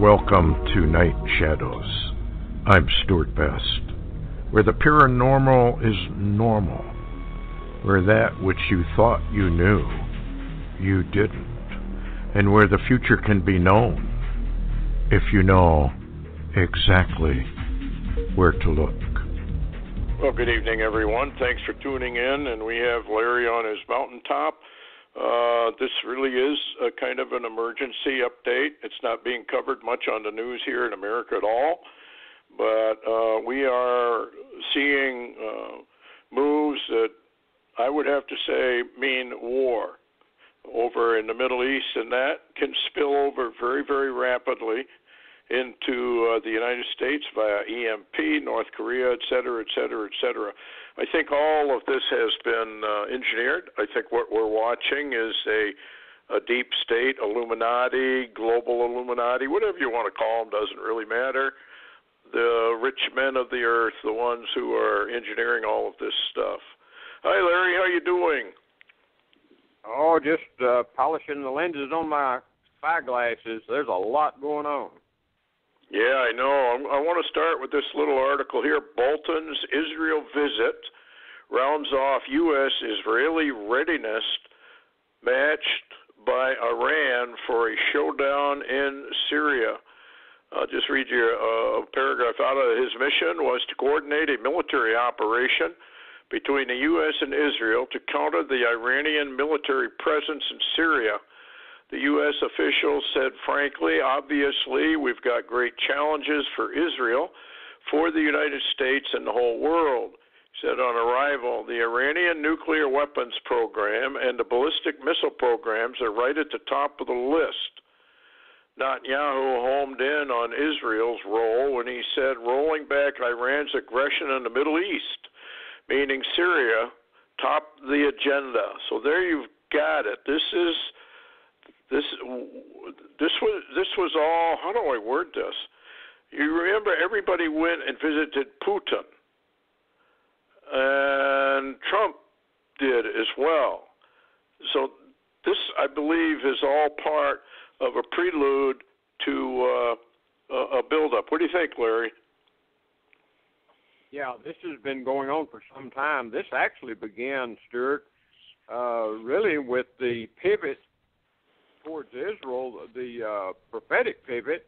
Welcome to Night Shadows. I'm Stuart Best, where the paranormal is normal, where that which you thought you knew, you didn't, and where the future can be known if you know exactly where to look. Well, good evening, everyone. Thanks for tuning in, and we have Larry on his mountaintop. This really is a kind of an emergency update. It's not being covered much on the news here in America at all, but we are seeing moves that I would have to say mean war over in the Middle East, and that can spill over very, very rapidly into the United States via EMP, North Korea, et cetera, et cetera, et cetera. I think all of this has been engineered. I think what we're watching is a deep state Illuminati, global Illuminati, whatever you want to call them, doesn't really matter. The rich men of the earth, the ones who are engineering all of this stuff. Hi, Larry. How you doing? Oh, just polishing the lenses on my spyglasses. There's a lot going on. Yeah, I know. I want to start with this little article here. Bolton's Israel visit rounds off U.S.-Israeli readiness matched by Iran for a showdown in Syria. I'll just read you a paragraph out of his mission was to coordinate a military operation between the U.S. and Israel to counter the Iranian military presence in Syria. The U.S. official said, frankly, obviously, we've got great challenges for Israel, for the United States, and the whole world. He said on arrival, the Iranian nuclear weapons program and the ballistic missile programs are right at the top of the list. Netanyahu homed in on Israel's role when he said rolling back Iran's aggression in the Middle East, meaning Syria, topped the agenda. So there you've got it. This was all, how do I word this? You remember everybody went and visited Putin, and Trump did as well. So this, I believe, is all part of a prelude to a buildup. What do you think, Larry? Yeah, this has been going on for some time. This actually began, Stuart, really with the pivot towards Israel, the prophetic pivot,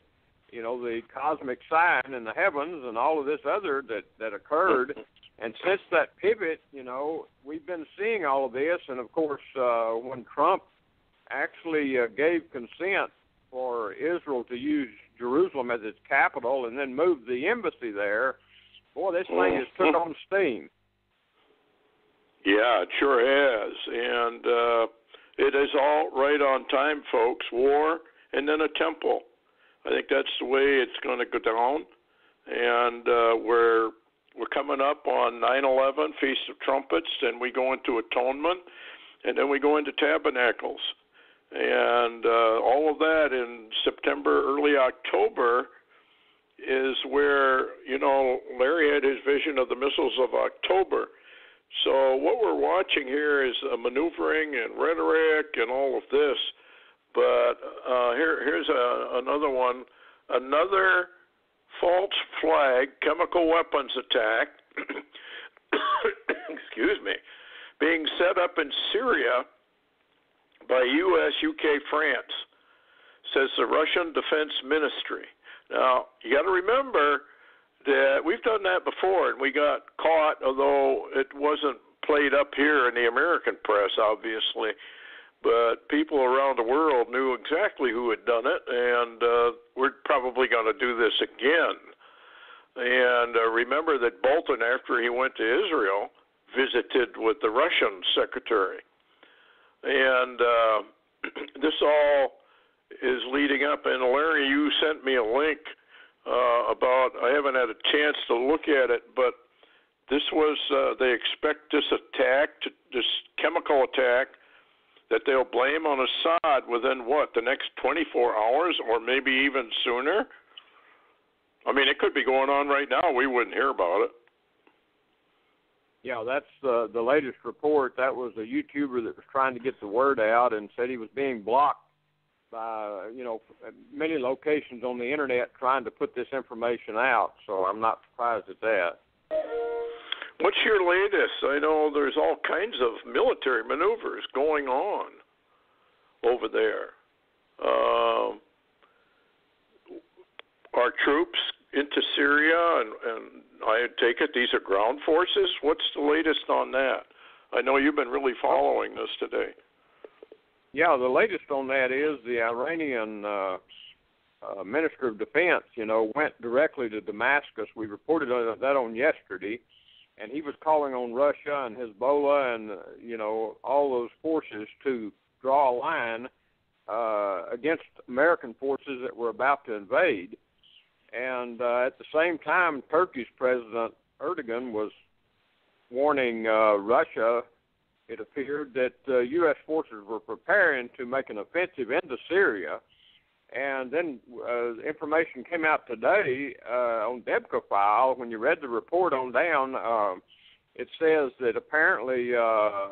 you know, the cosmic sign in the heavens and all of this other that occurred. And since that pivot, you know, we've been seeing all of this. And, of course, when Trump actually gave consent for Israel to use Jerusalem as its capital and then moved the embassy there, boy, this thing has took on steam. Yeah, it sure has. And it is all right on time, folks. War and then a temple. I think that's the way it's going to go down. And we're coming up on 9/11, Feast of Trumpets, and we go into Atonement, and then we go into Tabernacles. And all of that in September, early October is where, you know, Larry had his vision of the missiles of October. So what we're watching here is a maneuvering and rhetoric and all of this. But here's another one. Another false flag chemical weapons attack, excuse me, being set up in Syria by U.S., U.K., France, says the Russian Defense Ministry. Now, you got to remember that we've done that before, and we got caught, although it wasn't played up here in the American press, obviously. But people around the world knew exactly who had done it, and we're probably going to do this again. And remember that Bolton, after he went to Israel, visited with the Russian secretary. And this all is leading up. And Larry, you sent me a link about, I haven't had a chance to look at it, but this was, they expect this attack, this chemical attack, that they'll blame on Assad within, the next 24 hours or maybe even sooner? I mean, it could be going on right now. We wouldn't hear about it. Yeah, that's the latest report. That was a YouTuber that was trying to get the word out and said he was being blocked by, many locations on the internet trying to put this information out. So I'm not surprised at that. What's your latest? I know there's all kinds of military maneuvers going on over there. Our troops into Syria, and I take it these are ground forces. What's the latest on that? I know you've been really following this today. Yeah, the latest on that is the Iranian Minister of Defense, went directly to Damascus. We reported that on yesterday, and he was calling on Russia and Hezbollah and, all those forces to draw a line against American forces that were about to invade. And at the same time, Turkey's President Erdogan was warning Russia, it appeared, that U.S. forces were preparing to make an offensive into Syria. And then information came out today on Debka File. When you read the report on down, it says that apparently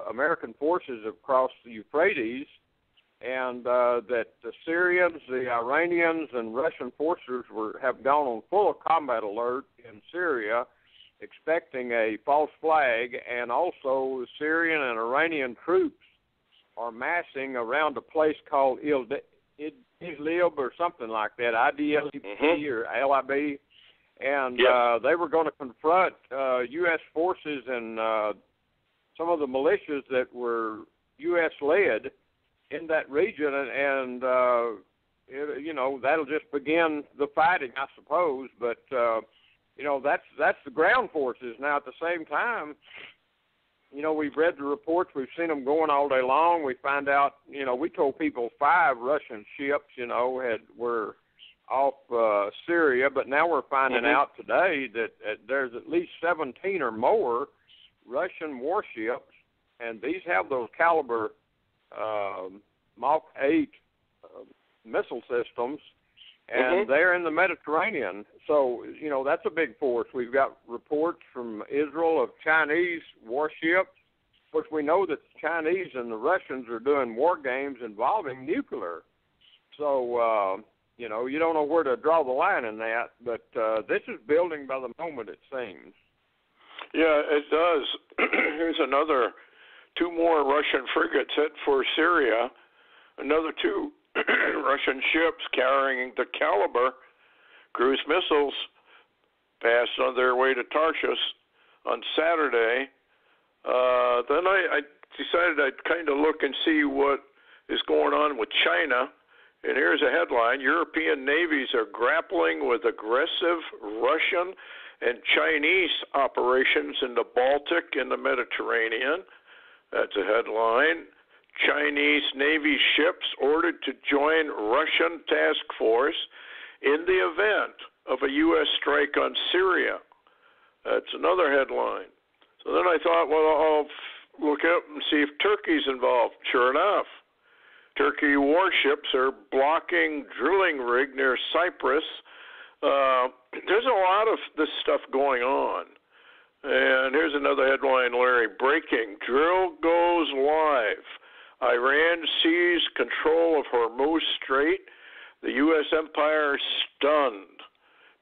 American forces have crossed the Euphrates, and that the Syrians, the Iranians, and Russian forces have gone on full combat alert in Syria, expecting a false flag, and also Syrian and Iranian troops are massing around a place called Idlib or something like that, IDLIB or LIB, and they were going to confront U.S. forces and some of the militias that were U.S.-led in that region, and that'll just begin the fighting, I suppose. But that's the ground forces. Now, at the same time, we've read the reports, we've seen them going all day long. We find out, we told people 5 Russian ships, were off Syria, but now we're finding out today that there's at least 17 or more Russian warships, and these have those caliber Mach 8 missile systems, and they're in the Mediterranean. So, that's a big force. We've got reports from Israel of Chinese warships. Of course, we know that the Chinese and the Russians are doing war games involving nuclear. So, you don't know where to draw the line in that, but this is building by the moment, it seems. Yeah, it does. Here's another 2 more Russian frigates head for Syria, another 2 Russian ships carrying the caliber cruise missiles passed on their way to Tarshish on Saturday. Then I decided I'd kind of look and see what is going on with China. And here's a headline: European navies are grappling with aggressive Russian and Chinese operations in the Baltic and the Mediterranean. That's a headline. Chinese Navy ships ordered to join Russian task force in the event of a U.S. strike on Syria. That's another headline. So then I thought, well, I'll look up and see if Turkey's involved. Sure enough, Turkey warships are blocking drilling rig near Cyprus. There's a lot of this stuff going on. And here's another headline, Larry. Breaking. Drill goes live. Iran seized control of Hormuz Strait. The U.S. empire stunned.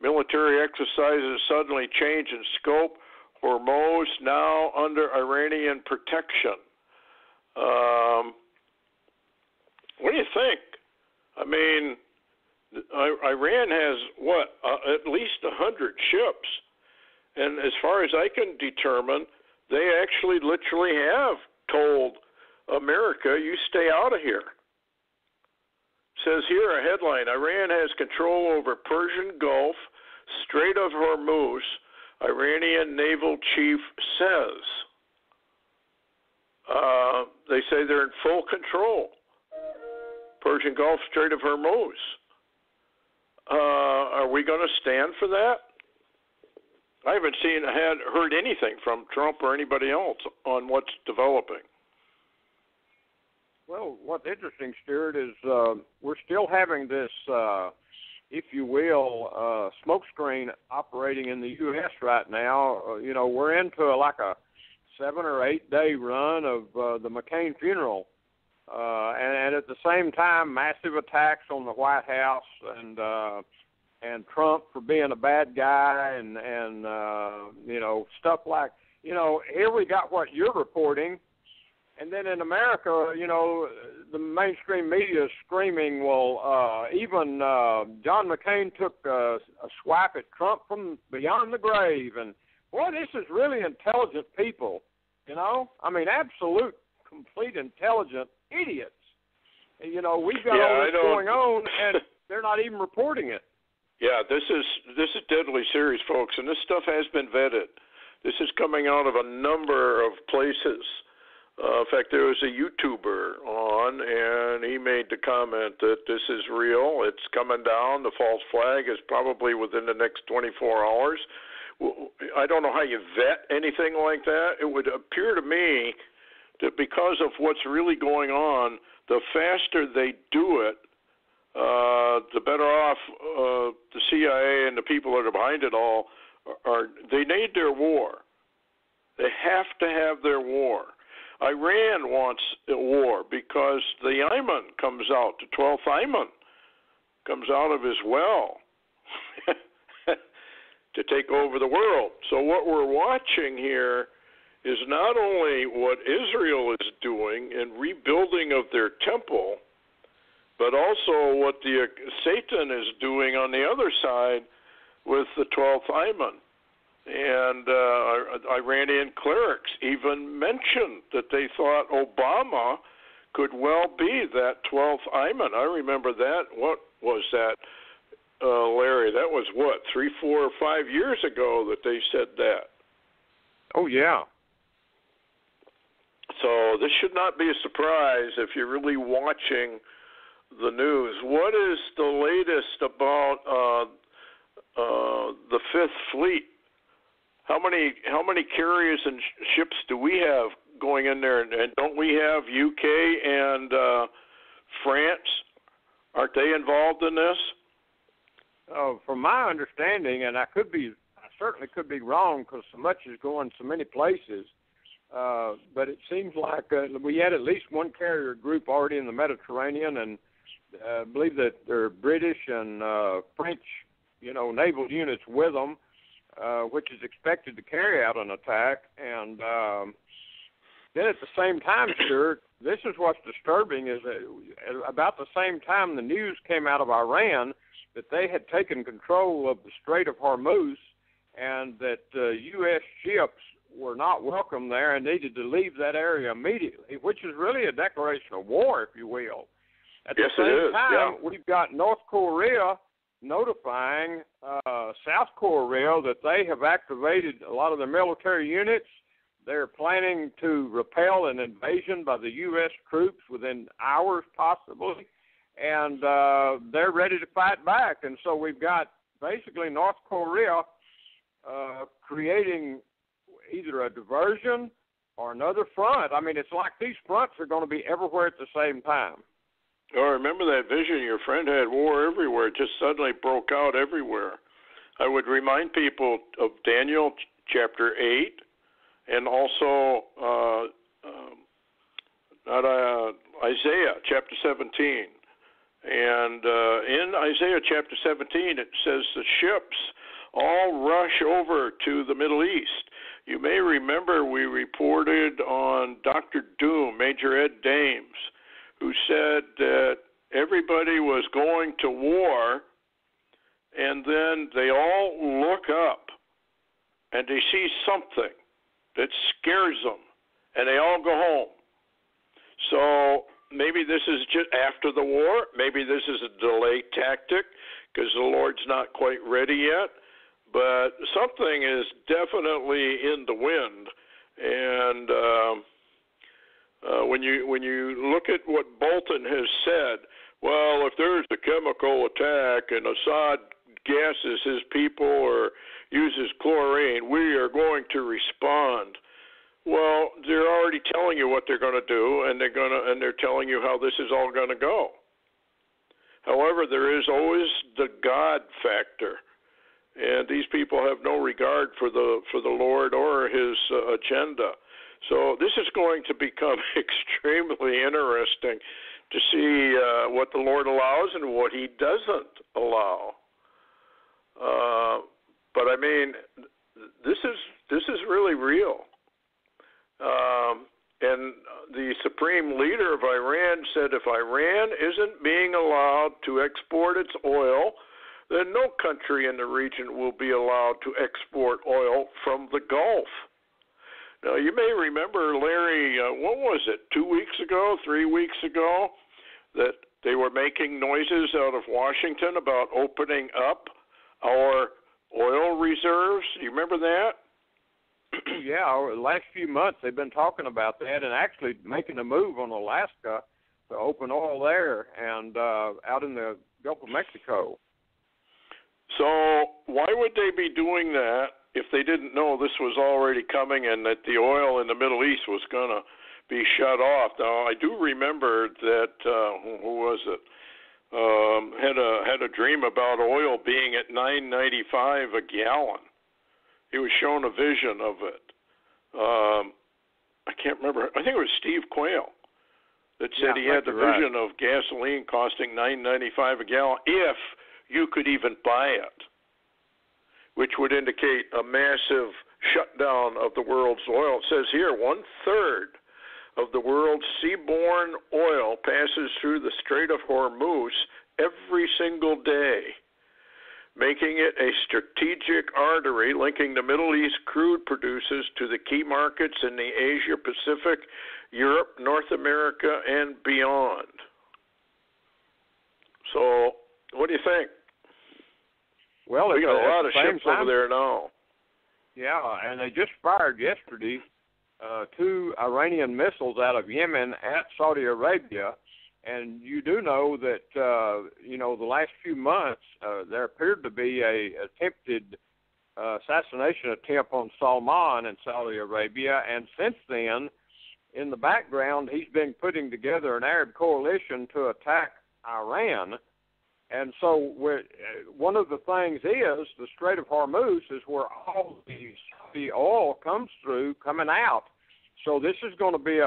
Military exercises suddenly change in scope. Hormuz now under Iranian protection. What do you think? I mean, Iran has, at least 100 ships. And as far as I can determine, they actually literally have told America, you stay out of here. Says here a headline: Iran has control over Persian Gulf, Strait of Hormuz, Iranian naval chief says. They say they're in full control. Persian Gulf, Strait of Hormuz. Are we going to stand for that? I haven't heard anything from Trump or anybody else on what's developing. Well, what's interesting, Stuart, is we're still having this, if you will, smokescreen operating in the U.S. right now. We're into like a 7 or 8 day run of the McCain funeral and at the same time, massive attacks on the White House and Trump for being a bad guy, and stuff like, here we got what you're reporting, and then in America, the mainstream media is screaming, well, even John McCain took a swipe at Trump from beyond the grave, and boy, this is really intelligent people, absolute, complete intelligent idiots. We've got all this going on, and they're not even reporting it. Yeah, this is deadly serious, folks, and this stuff has been vetted. This is coming out of a number of places. In fact, there was a YouTuber on, and he made the comment that this is real. It's coming down. The false flag is probably within the next 24 hours. I don't know how you vet anything like that. It would appear to me that because of what's really going on, the faster they do it, the better off the CIA and the people that are behind it all are. They need their war. They have to have their war. Iran wants a war because the Ayman comes out, the 12th Ayman comes out of his well to take over the world. So what we're watching here is not only what Israel is doing in rebuilding of their temple, but also what the Satan is doing on the other side with the 12th Ayman. And Iranian clerics even mentioned that they thought Obama could well be that 12th Ayman. I remember that. What was that, Larry? That was, 3, 4, or 5 years ago that they said that. Oh, yeah. So this should not be a surprise if you're really watching the news. What is the latest about the Fifth Fleet? How many carriers and ships do we have going in there? And don't we have UK and France? Aren't they involved in this? From my understanding, and I certainly could be wrong because so much is going so many places. But it seems like we had at least one carrier group already in the Mediterranean, and I believe that there are British and French, naval units with them, which is expected to carry out an attack. And then at the same time, Stuart, this is what's disturbing, is that about the same time the news came out of Iran that they had taken control of the Strait of Hormuz and that U.S. ships were not welcome there and needed to leave that area immediately, which is really a declaration of war, if you will. At the same time, we've got North Korea notifying South Korea that they have activated a lot of their military units. They're planning to repel an invasion by the U.S. troops within hours, possibly, and they're ready to fight back. And so we've got basically North Korea creating either a diversion or another front. I mean, it's like these fronts are going to be everywhere at the same time. Oh, remember that vision your friend had, war everywhere. It just suddenly broke out everywhere. I would remind people of Daniel chapter 8 and also Isaiah chapter 17. And in Isaiah chapter 17, it says the ships all rush over to the Middle East. You may remember we reported on Dr. Doom, Major Ed Dames, who said that everybody was going to war, and then they all look up, and they see something that scares them, and they all go home. So maybe this is just after the war. Maybe this is a delay tactic because the Lord's not quite ready yet. But something is definitely in the wind, and when you look at what Bolton has said, well, if there's a chemical attack and Assad gases his people or uses chlorine, we are going to respond. Well, they're already telling you what they're going to do, and they're telling you how this is all going to go. However, there is always the God factor. And these people have no regard for the Lord or His agenda. So this is going to become extremely interesting to see what the Lord allows and what He doesn't allow. But I mean, this is really real. And the supreme leader of Iran said if Iran isn't being allowed to export its oil, then no country in the region will be allowed to export oil from the Gulf. Now, you may remember, Larry, what was it, 2 weeks ago, 3 weeks ago, that they were making noises out of Washington about opening up our oil reserves. You remember that? Yeah, the last few months they've been talking about that and actually making a move on Alaska to open oil there and out in the Gulf of Mexico. So why would they be doing that if they didn't know this was already coming and that the oil in the Middle East was going to be shut off? Now, I do remember that, who was it, had a dream about oil being at $9.95 a gallon. He was shown a vision of it. I can't remember. I think it was Steve Quayle that said he had the vision of gasoline costing $9.95 a gallon if you could even buy it, which would indicate a massive shutdown of the world's oil. It says here 1/3 of the world's seaborne oil passes through the Strait of Hormuz every single day, making it a strategic artery linking the Middle East crude producers to the key markets in the Asia Pacific, Europe, North America, and beyond. So, what do you think? Well, we got a lot of ships over there now. Yeah, and they just fired yesterday 2 Iranian missiles out of Yemen at Saudi Arabia. And you do know that, the last few months, there appeared to be a attempted assassination attempt on Salman in Saudi Arabia. And since then, in the background, he's been putting together an Arab coalition to attack Iran. And so one of the things is the Strait of Hormuz is where all the oil comes through, coming out. So this is going to be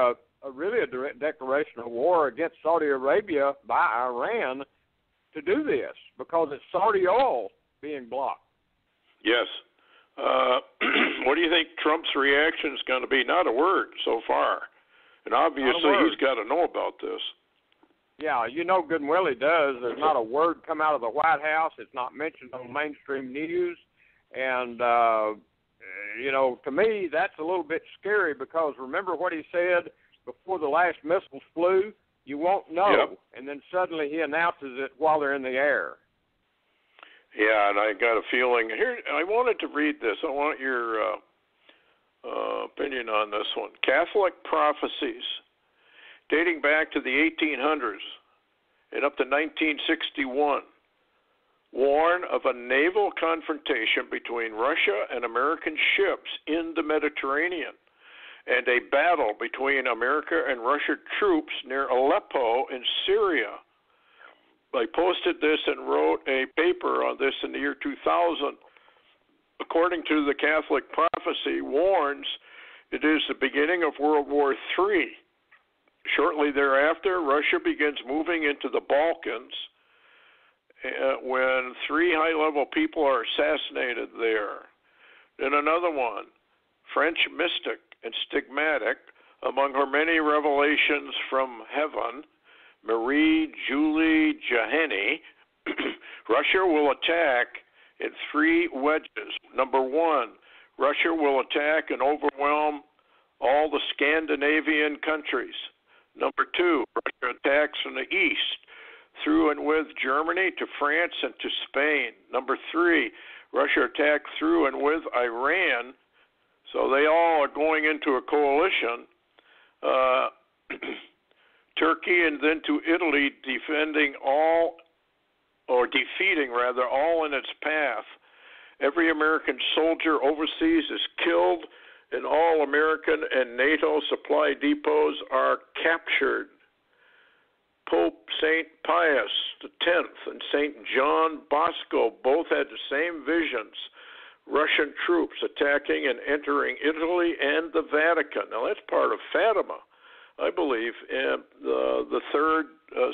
really a direct declaration of war against Saudi Arabia by Iran to do this because it's Saudi oil being blocked. Yes. What do you think Trump's reaction is going to be? Not a word so far. And obviously he's got to know about this. Yeah, good and well he does. There's not a word come out of the White House. It's not mentioned on mainstream news. And, to me, that's a little bit scary because remember what he said before the last missiles flew? You won't know. Yep. And then suddenly he announces it while they're in the air. Yeah, and I got a feeling. Here, I wanted to read this. I want your opinion on this one. Catholic prophecies dating back to the 1800s and up to 1961 warn of a naval confrontation between Russia and American ships in the Mediterranean and a battle between America and Russian troops near Aleppo in Syria. I posted this and wrote a paper on this in the year 2000. According to the Catholic prophecy, warns it is the beginning of World War III. Shortly thereafter, Russia begins moving into the Balkans when 3 high-level people are assassinated there. Then another one, French mystic and stigmatic, among her many revelations from heaven, Marie Julie Jaheni, Russia will attack in 3 wedges. Number 1, Russia will attack and overwhelm all the Scandinavian countries. Number 2, Russia attacks from the east through and with Germany to France and to Spain. Number 3, Russia attacks through and with Iran. So they all are going into a coalition. Turkey and then to Italy, defeating all in its path. Every American soldier overseas is killed, and all American and NATO supply depots are captured. Pope St. Pius X and St. John Bosco both had the same visions. Russian troops attacking and entering Italy and the Vatican. Now, that's part of Fatima, I believe, and the third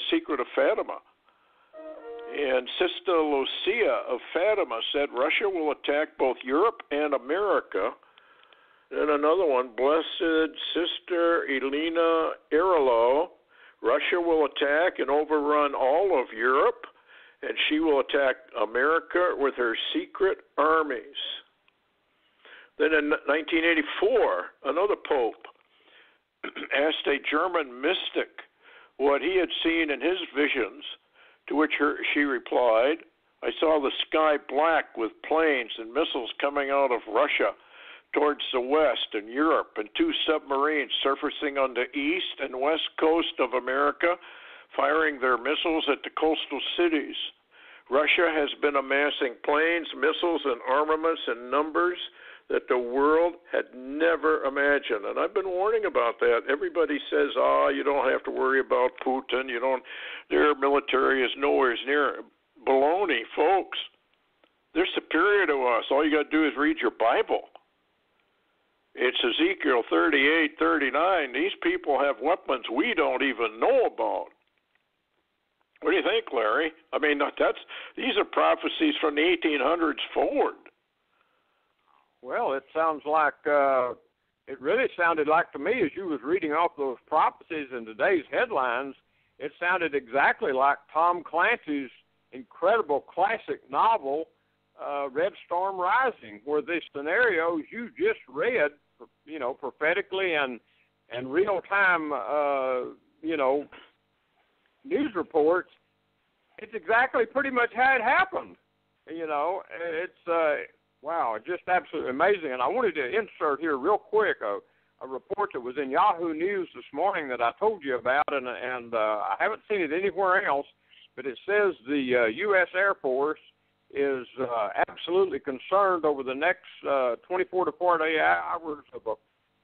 secret of Fatima. And Sister Lucia of Fatima said Russia will attack both Europe and America. And another one, Blessed Sister Elena Arillo, Russia will attack and overrun all of Europe, and she will attack America with her secret armies. Then in 1984, another pope asked a German mystic what he had seen in his visions, to which she replied, I saw the sky black with planes and missiles coming out of Russia towards the west and Europe, and two submarines surfacing on the east and west coast of America, firing their missiles at the coastal cities. Russia has been amassing planes, missiles, and armaments in numbers that the world had never imagined. And I've been warning about that. Everybody says, you don't have to worry about Putin. Their military is nowhere near. Baloney, folks. They're superior to us. All you got to do is read your Bible. It's Ezekiel 38:39. These people have weapons we don't even know about. What do you think, Larry? I mean, these are prophecies from the 1800s forward. Well, it sounds like it really sounded like to me as you was reading off those prophecies in today's headlines, it sounded exactly like Tom Clancy's incredible classic novel, Red Storm Rising, where the scenarios you just read, prophetically and real-time, news reports, it's exactly pretty much how it happened. It's wow, just absolutely amazing. And I wanted to insert here real quick a report that was in Yahoo News this morning that I told you about, and I haven't seen it anywhere else, but it says the U.S. Air Force is absolutely concerned over the next 24 to 48 hours of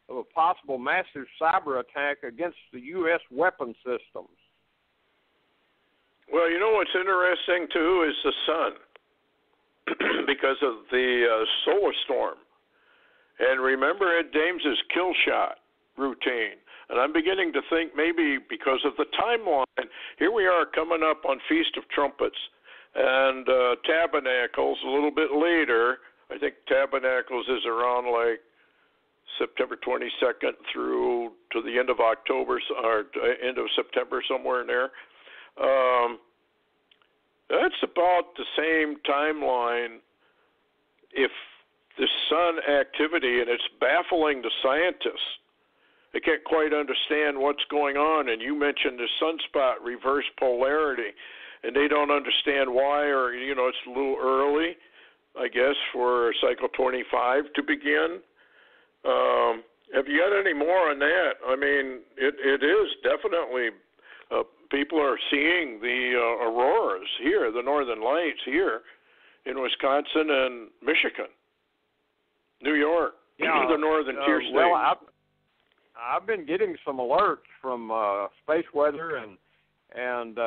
a possible massive cyber attack against the U.S. weapon systems. Well, what's interesting, too, is the sun. Because of the solar storm. And remember Ed Dames's kill shot routine. And I'm beginning to think maybe because of the timeline, here we are coming up on Feast of Trumpets and Tabernacles a little bit later. I think Tabernacles is around like September 22nd through to the end of October or end of September, somewhere in there. That's about the same timeline if the sun activity, and it's baffling the scientists. They can't quite understand what's going on, and you mentioned the sunspot reverse polarity, and they don't understand why, or, it's a little early, I guess, for cycle 25 to begin. Have you got any more on that? I mean, it is definitely... people are seeing the auroras here, the northern lights here in Wisconsin and Michigan, New York, the northern tier states. Well, I've been getting some alerts from space weather and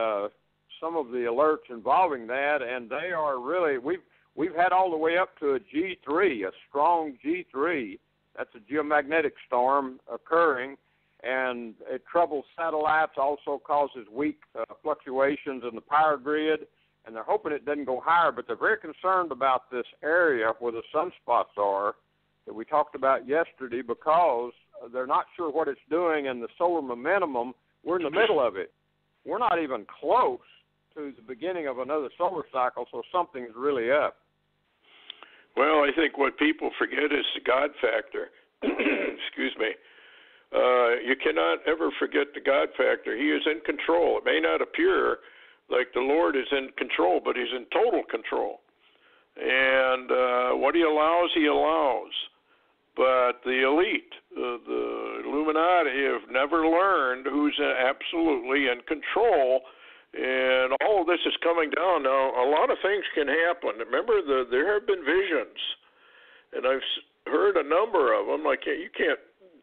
some of the alerts involving that, and they are really we've had all the way up to a G3, a strong G3. That's a geomagnetic storm occurring. And it troubles satellites, also causes weak fluctuations in the power grid, and they're hoping it doesn't go higher, but they're very concerned about this area where the sunspots are that we talked about yesterday because they're not sure what it's doing, and the solar momentum, we're in the middle of it. We're not even close to the beginning of another solar cycle, so something's really up. Well, I think what people forget is the God factor. Excuse me. You cannot ever forget the God factor. He is in control. It may not appear like the Lord is in control, but he's in total control. And what he allows, he allows. But the elite, the Illuminati, have never learned who's absolutely in control. And all of this is coming down. Now, a lot of things can happen. Remember, there have been visions. And I've heard a number of them. You can't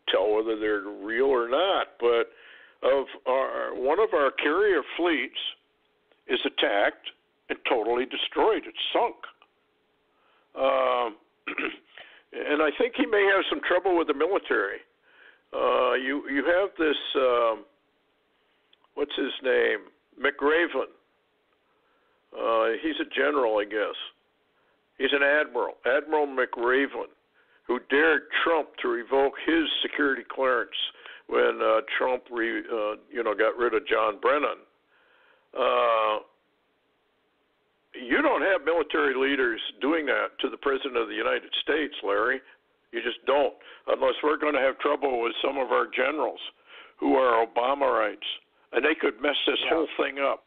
tell whether they're real or not, but one of our carrier fleets is attacked and totally destroyed. It's sunk. and I think he may have some trouble with the military. You have this, what's his name? McRaven. He's a general, I guess. He's an admiral, Admiral McRaven, who dared Trump to revoke his security clearance when Trump, got rid of John Brennan. You don't have military leaders doing that to the President of the United States, Larry. You just don't, unless we're going to have trouble with some of our generals who are Obamaites, and they could mess this whole thing up.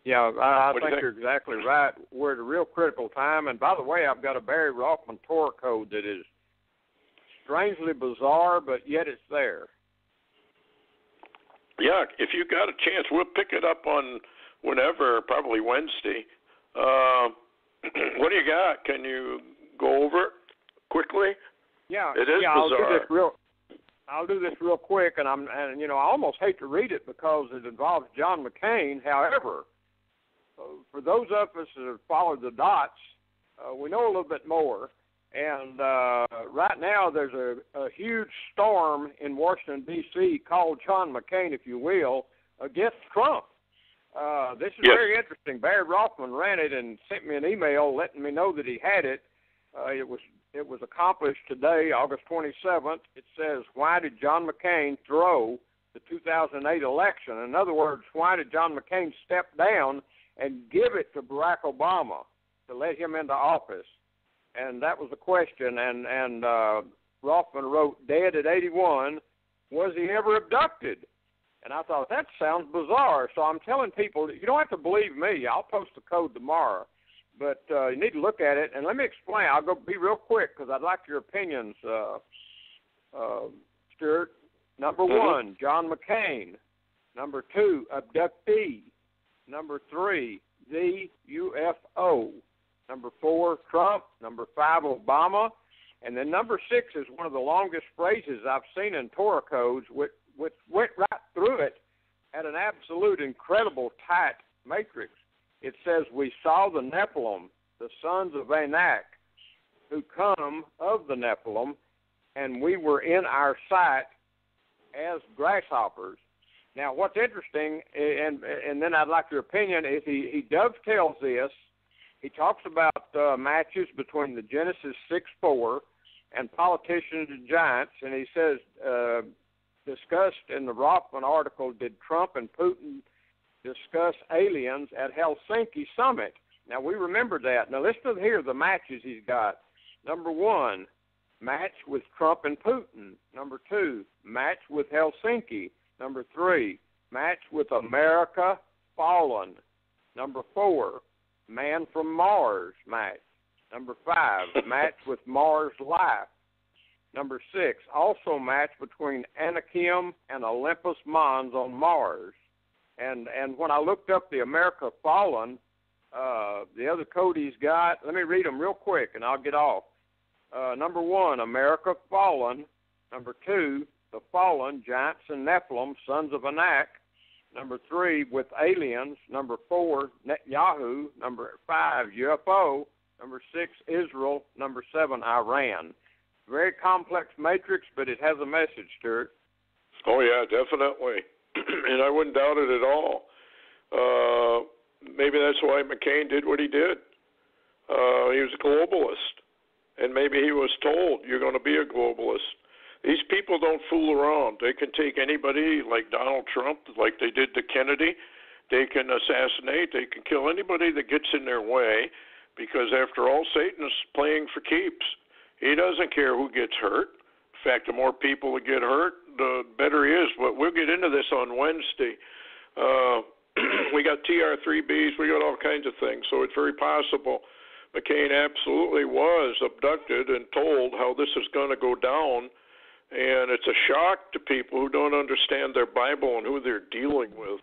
Yeah, I think you're exactly right. We're at a real critical time. And by the way, I've got a Barry Rothman Torah code that is strangely bizarre, but yet it's there. Yeah, if you got a chance, we'll pick it up on whenever, probably Wednesday. What do you got? Can you go over it quickly? Yeah, it is bizarre. I'll do this real quick, and I almost hate to read it because it involves John McCain. However, for those of us that have followed the dots, we know a little bit more. And right now there's a huge storm in Washington, D.C. called John McCain, if you will, against Trump. This is very interesting. Barry Rothman ran it and sent me an email letting me know that he had it. It was accomplished today, August 27th. It says, why did John McCain throw the 2008 election? In other words, why did John McCain step down and give it to Barack Obama to let him into office? And that was the question. And Rothman wrote, dead at 81, was he ever abducted? And I thought, that sounds bizarre. So I'm telling people, you don't have to believe me. I'll post the code tomorrow. But you need to look at it. And let me explain. I'll go be real quick because I'd like your opinions, Stuart. Number one, John McCain. Number two, abductee. Number three, the UFO. Number four, Trump. Number five, Obama. And then number six is one of the longest phrases I've seen in Torah codes, which went right through it at an absolute incredible tight matrix. It says, we saw the Nephilim, the sons of Anak, who come of the Nephilim, and we were in our sight as grasshoppers. Now, what's interesting, and then I'd like your opinion, is he dovetails this. He talks about matches between the Genesis 6:4 and politicians and giants, and he says, discussed in the Rothman article, did Trump and Putin discuss aliens at Helsinki summit? Now, we remember that. Now, listen to here the matches he's got. Number one, match with Trump and Putin. Number two, match with Helsinki. Number three, match with America Fallen. Number four, Man from Mars match. Number five, match with Mars Life. Number six, also match between Anakim and Olympus Mons on Mars. And when I looked up the America Fallen, the other code he's got, let me read them real quick and I'll get off. Number one, America Fallen. Number two, the Fallen, Giants and Nephilim, sons of Anak. Number three, with aliens. Number four, Netanyahu. Number five, UFO. Number six, Israel. Number seven, Iran. Very complex matrix, but it has a message, Stuart. Oh, yeah, definitely. And I wouldn't doubt it at all. Maybe that's why McCain did what he did. He was a globalist. And maybe he was told, you're going to be a globalist. These people don't fool around. They can take anybody like Donald Trump, like they did to Kennedy. They can assassinate. They can kill anybody that gets in their way because, after all, Satan is playing for keeps. He doesn't care who gets hurt. In fact, the more people that get hurt, the better he is. But we'll get into this on Wednesday. We got TR-3Bs. We got all kinds of things. So it's very possible McCain absolutely was abducted and told how this is going to go down. And it's a shock to people who don't understand their Bible and who they're dealing with.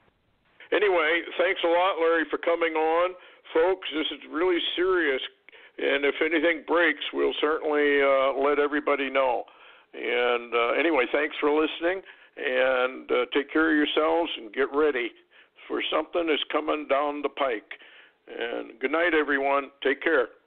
Anyway, thanks a lot, Larry, for coming on. Folks, this is really serious. And if anything breaks, we'll certainly let everybody know. And anyway, thanks for listening. And take care of yourselves and get ready for something that's coming down the pike. And good night, everyone. Take care.